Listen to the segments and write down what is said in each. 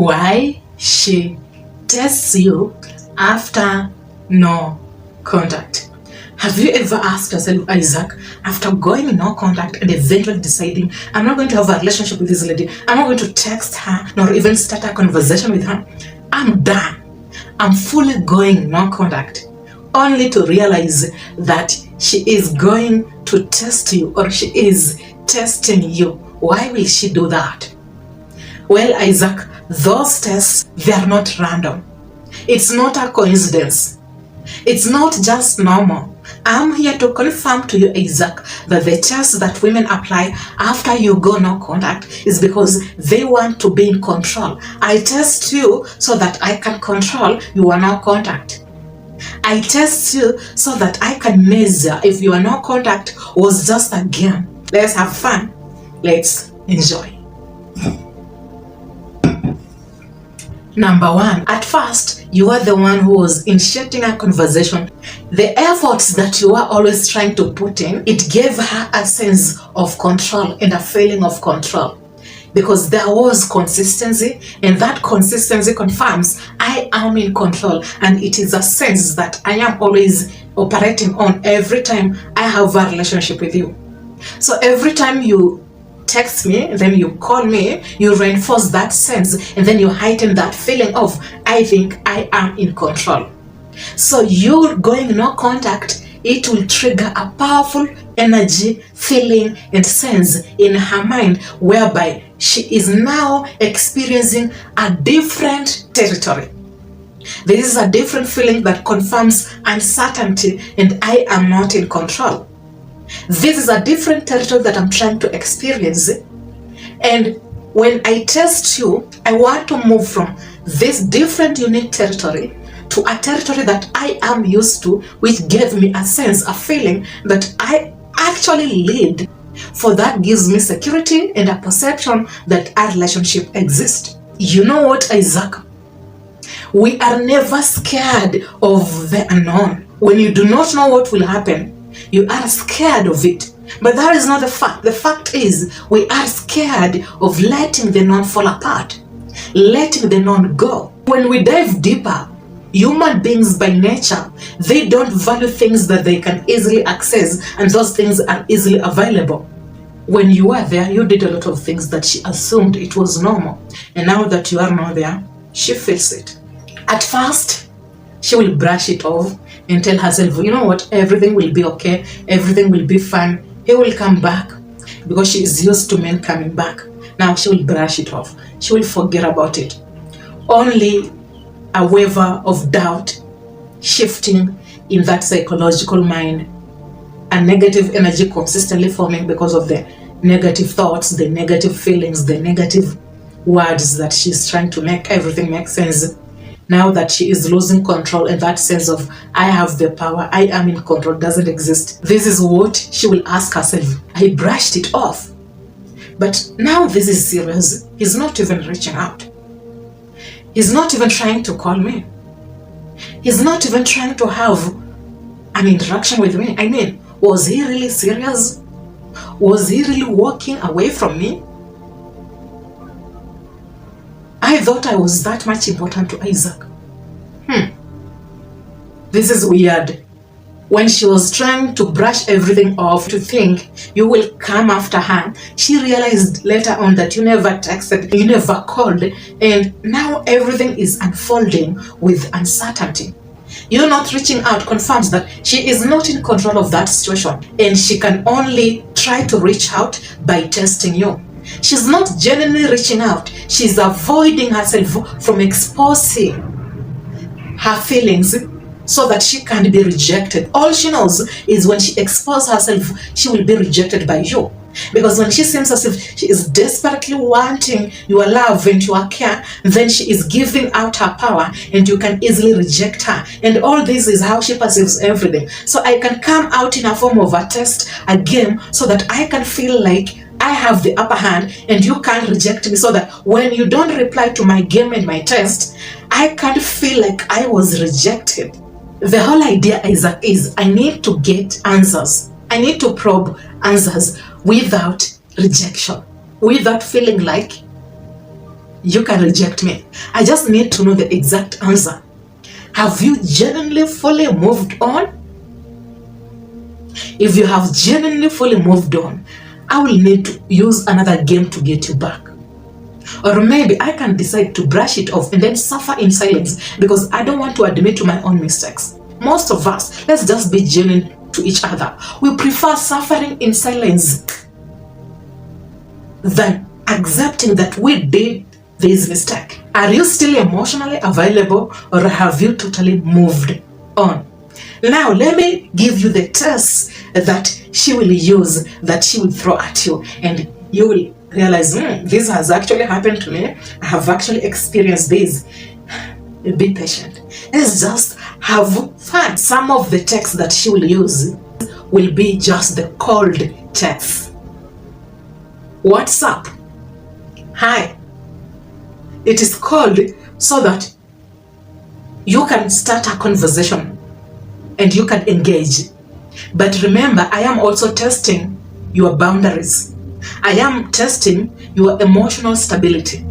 why she tests you after no contact. Have you ever asked yourself, Isaac, after going no contact and eventually deciding, I'm not going to have a relationship with this lady, I'm not going to text her nor even start a conversation with her, I'm done, I'm fully going no contact, only to realize that she is going to test you, or she is testing you? Why will she do that? Well, Isaac, those tests, they are not random. It's not a coincidence. It's not just normal. I'm here to confirm to you, Isaac, that the test that women apply after you go no contact is because they want to be in control. I test you so that I can control your no contact. I test you so that I can measure if your no contact was just a game. Let's have fun. Let's enjoy. Number one, at first, you are the one who was initiating a conversation. The efforts that you are always trying to put in, it gave her a sense of control and a feeling of control. Because there was consistency, and that consistency confirms I am in control, and it is a sense that I am always operating on every time I have a relationship with you. So every time you text me, then you call me, you reinforce that sense, and then you heighten that feeling of I think I am in control. So you going no contact, it will trigger a powerful energy, feeling, and sense in her mind, whereby she is now experiencing a different territory. This is a different feeling that confirms uncertainty and I am not in control. This is a different territory that I'm trying to experience. And when I test you, I want to move from this different, unique territory to a territory that I am used to, which gave me a sense, a feeling that I actually lead. For that gives me security and a perception that our relationship exists. You know what, Isaac? We are never scared of the unknown. When you do not know what will happen, you are scared of it. But that is not the fact. The fact is, we are scared of letting the known fall apart, letting the known go. When we dive deeper, human beings by nature, they don't value things that they can easily access, and those things are easily available. When you were there, you did a lot of things that she assumed it was normal. And now that you are not there, she feels it. At first, she will brush it off and tell herself, you know what, everything will be okay, everything will be fine, he will come back, because she is used to men coming back. Now she will brush it off, she will forget about it. Only a wave of doubt shifting in that psychological mind, a negative energy consistently forming because of the negative thoughts, the negative feelings, the negative words that she's trying to make everything make sense. Now that she is losing control, and that sense of I have the power, I am in control doesn't exist. This is what she will ask herself. I brushed it off. But now this is serious. He's not even reaching out. He's not even trying to call me. He's not even trying to have an interaction with me. I mean, was he really serious? Was he really walking away from me? I thought I was that much important to Isaac. This is weird. When she was trying to brush everything off to think you will come after her, she realized later on that you never texted, you never called, and now everything is unfolding with uncertainty. You not reaching out confirms that she is not in control of that situation, and she can only try to reach out by testing you. She's not genuinely reaching out. She's avoiding herself from exposing her feelings so that she can't be rejected. All she knows is when she exposes herself, she will be rejected by you. Because when she seems as if she is desperately wanting your love and your care, then she is giving out her power and you can easily reject her. And all this is how she perceives everything. So I can come out in a form of a test, a game, so that I can feel like I have the upper hand and you can't reject me, so that when you don't reply to my game and my test, I can't feel like I was rejected. The whole idea, Isaac, is I need to get answers. I need to probe answers without rejection, without feeling like you can reject me. I just need to know the exact answer. Have you genuinely fully moved on? If you have genuinely fully moved on, I will need to use another game to get you back. Or maybe I can decide to brush it off and then suffer in silence because I don't want to admit to my own mistakes. Most of us, let's just be genuine to each other. We prefer suffering in silence than accepting that we did this mistake. Are you still emotionally available or have you totally moved on? Now, let me give you the test that she will use, that she will throw at you, and you will realize, this has actually happened to me. I have actually experienced this. Be patient. Let's just have fun. Some of the texts that she will use will be just the cold text. What's up? Hi. It is called so that you can start a conversation and you can engage. But remember, I am also testing your boundaries. I am testing your emotional stability.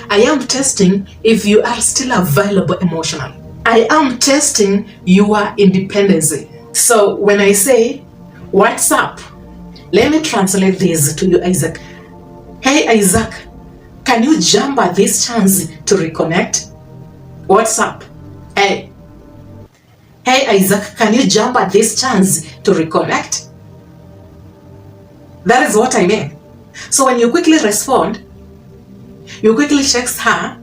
I am testing if you are still available emotionally. I am testing your independency. So when I say, what's up? Let me translate this to you, Isaac. Hey, Isaac, can you jump at this chance to reconnect? What's up? Hey, Isaac, can you jump at this chance to reconnect? That is what I mean. So when you quickly respond, you quickly text her,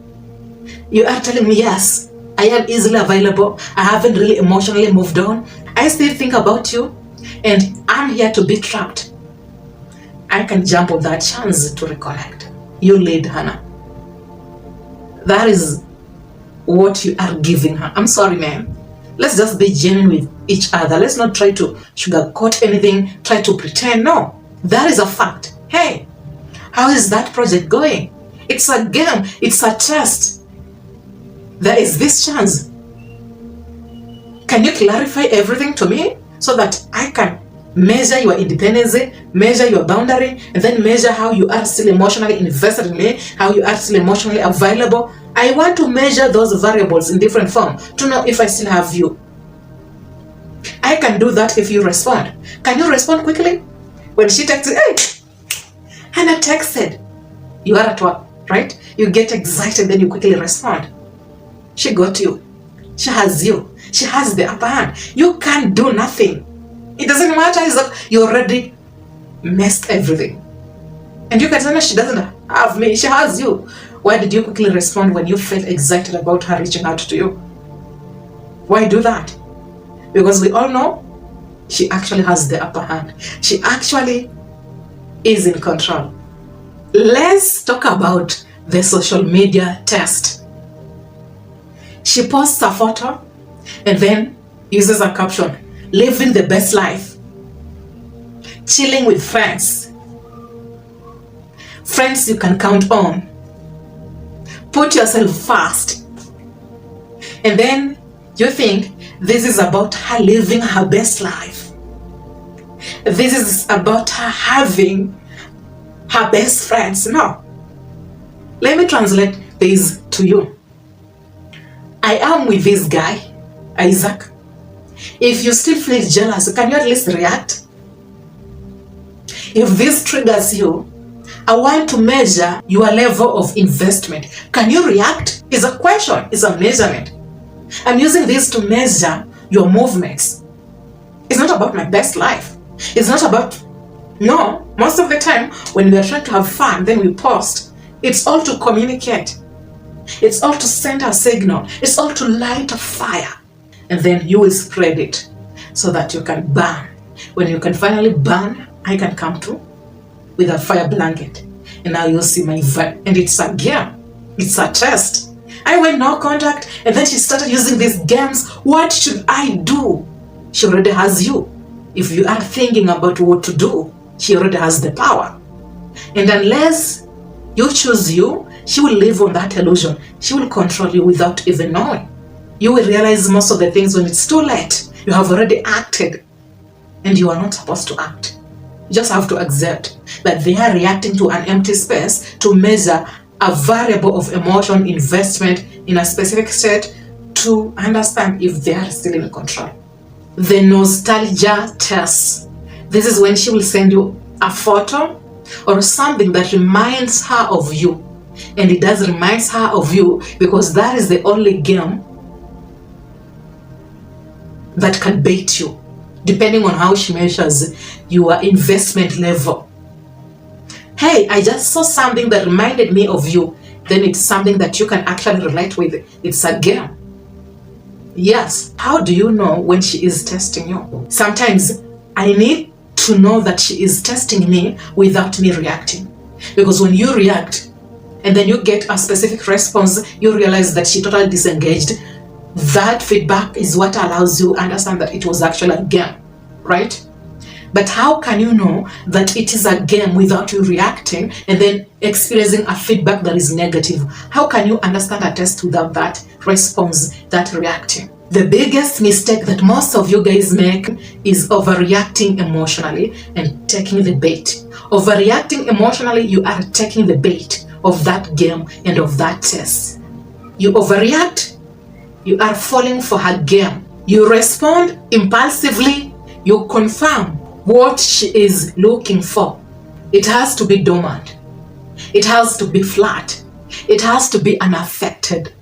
you are telling me, yes, I am easily available. I haven't really emotionally moved on. I still think about you and I'm here to be trapped. I can jump on that chance to reconnect. You lead, Hannah. That is what you are giving her. I'm sorry, ma'am. Let's just be genuine with each other. Let's not try to sugarcoat anything, try to pretend. No, that is a fact. Hey, how is that project going? It's a game. It's a test. There is this chance. Can you clarify everything to me so that I can measure your independence, measure your boundary, and then measure how you are still emotionally invested in me, how you are still emotionally available? I want to measure those variables in different form to know if I still have you. I can do that if you respond. Can you respond quickly? When she texted, hey, Hannah texted. You are at work, right? You get excited, then you quickly respond. She got you. She has you. She has the upper hand. You can't do nothing. It doesn't matter, Isaac. You already messed everything. And you can tell me she doesn't have me. She has you. Why did you quickly respond when you felt excited about her reaching out to you? Why do that? Because we all know she actually has the upper hand. She actually is in control. Let's talk about the social media test. She posts a photo and then uses a caption, living the best life, chilling with friends, friends you can count on, put yourself first. And then you think this is about her living her best life. This is about her having her best friends. No. Let me translate this to you. I am with this guy, Isaac. If you still feel jealous, can you at least react? If this triggers you, I want to measure your level of investment. Can you react? It's a question, it's a measurement. I'm using this to measure your movements. It's not about my best life. It's not about, no, most of the time when we are trying to have fun, then we post. It's all to communicate. It's all to send a signal. It's all to light a fire. And then you will spread it so that you can burn. When you can finally burn, I can come through with a fire blanket. And now you'll see my vibe. And it's a game. It's a test. I went no contact and then she started using these games. What should I do? She already has you. If you are thinking about what to do, she already has the power. And unless you choose you, she will live on that illusion. She will control you without even knowing. You will realize most of the things when it's too late. You have already acted and you are not supposed to act. You just have to accept that they are reacting to an empty space to measure a variable of emotion investment in a specific state to understand if they are still in control. The nostalgia test. This is when she will send you a photo or something that reminds her of you. And it does remind her of you because that is the only game that can bait you, depending on how she measures your investment level. Hey, I just saw something that reminded me of you. Then it's something that you can actually relate with. It's a game. Yes. How do you know when she is testing you? Sometimes I need to know that she is testing me without me reacting. Because when you react and then you get a specific response, you realize that she totally disengaged. That feedback is what allows you to understand that it was actually a game, right? But how can you know that it is a game without you reacting and then experiencing a feedback that is negative? How can you understand a test without that response, that reacting? The biggest mistake that most of you guys make is overreacting emotionally and taking the bait. Overreacting emotionally, you are taking the bait of that game and of that test. You overreact, you are falling for her game. You respond impulsively, you confirm what she is looking for. It has to be dormant. It has to be flat. It has to be unaffected.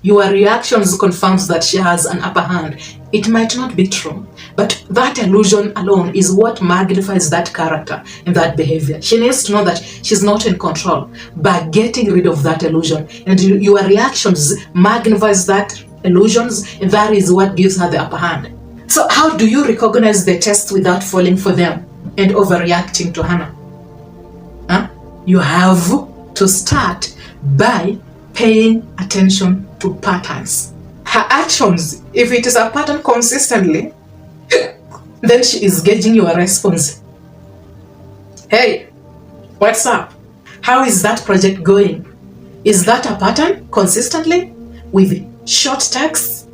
Your reactions confirms that she has an upper hand. It might not be true, but that illusion alone is what magnifies that character and that behavior. She needs to know that she's not in control by getting rid of that illusion. And your reactions magnifies that illusions, and that is what gives her the upper hand. So how do you recognize the test without falling for them and overreacting to Hannah? You have to start by paying attention to patterns. Her actions, if it is a pattern consistently, then she is gauging your response. Hey, what's up? How is that project going? Is that a pattern consistently with short texts?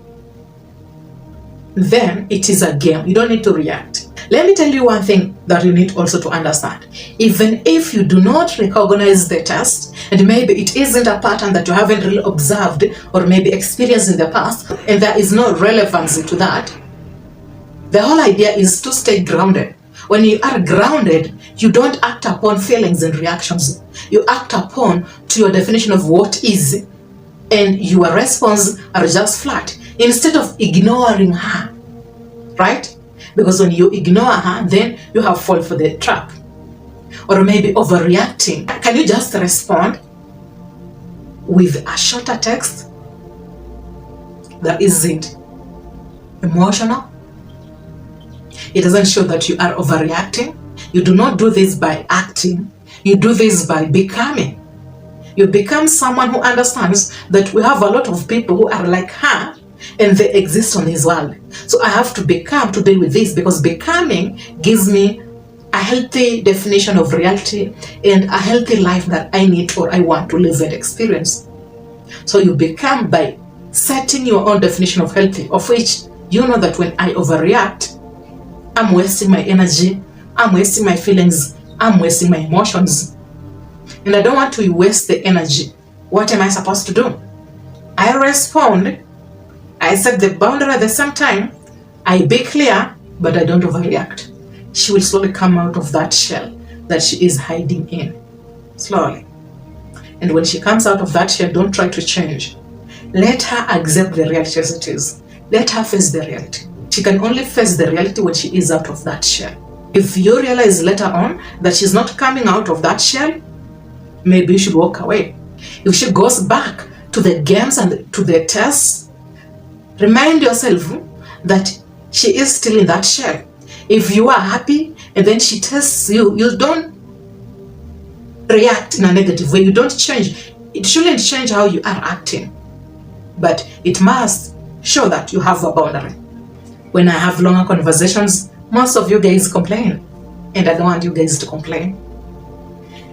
Then it is a game. You don't need to react. Let me tell you one thing that you need also to understand. Even if you do not recognize the test, and maybe it isn't a pattern that you haven't really observed or maybe experienced in the past, and there is no relevancy to that, the whole idea is to stay grounded. When you are grounded, you don't act upon feelings and reactions. You act upon to your definition of what is, and your response are just flat. Instead of ignoring her, right? Because when you ignore her, then you have fallen for the trap. Or maybe overreacting. Can you just respond with a shorter text that isn't emotional? It doesn't show that you are overreacting. You do not do this by acting. You do this by becoming. You become someone who understands that we have a lot of people who are like her, and they exist on this world. So I have to become to deal with this, because becoming gives me a healthy definition of reality and a healthy life that I need or I want to live and experience. So you become by setting your own definition of healthy, of which you know that when I overreact, I'm wasting my energy, I'm wasting my feelings, I'm wasting my emotions. And I don't want to waste the energy. What am I supposed to do? I respond, I set the boundary at the same time, I be clear, but I don't overreact. She will slowly come out of that shell that she is hiding in. Slowly. And when she comes out of that shell, don't try to change. Let her accept the reality as it is. Let her face the reality. She can only face the reality when she is out of that shell. If you realize later on that she's not coming out of that shell, maybe you should walk away. If she goes back to the games and to the tests, remind yourself that she is still in that shell. If you are happy and then she tests you, you don't react in a negative way. You don't change. It shouldn't change how you are acting, but it must show that you have a boundary. When I have longer conversations, most of you guys complain, and I don't want you guys to complain.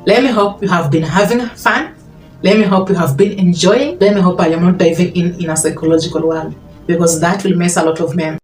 Let me hope you have been having fun. Let me hope you have been enjoying. Let me hope I am not diving in a psychological world, because that will mess a lot of men.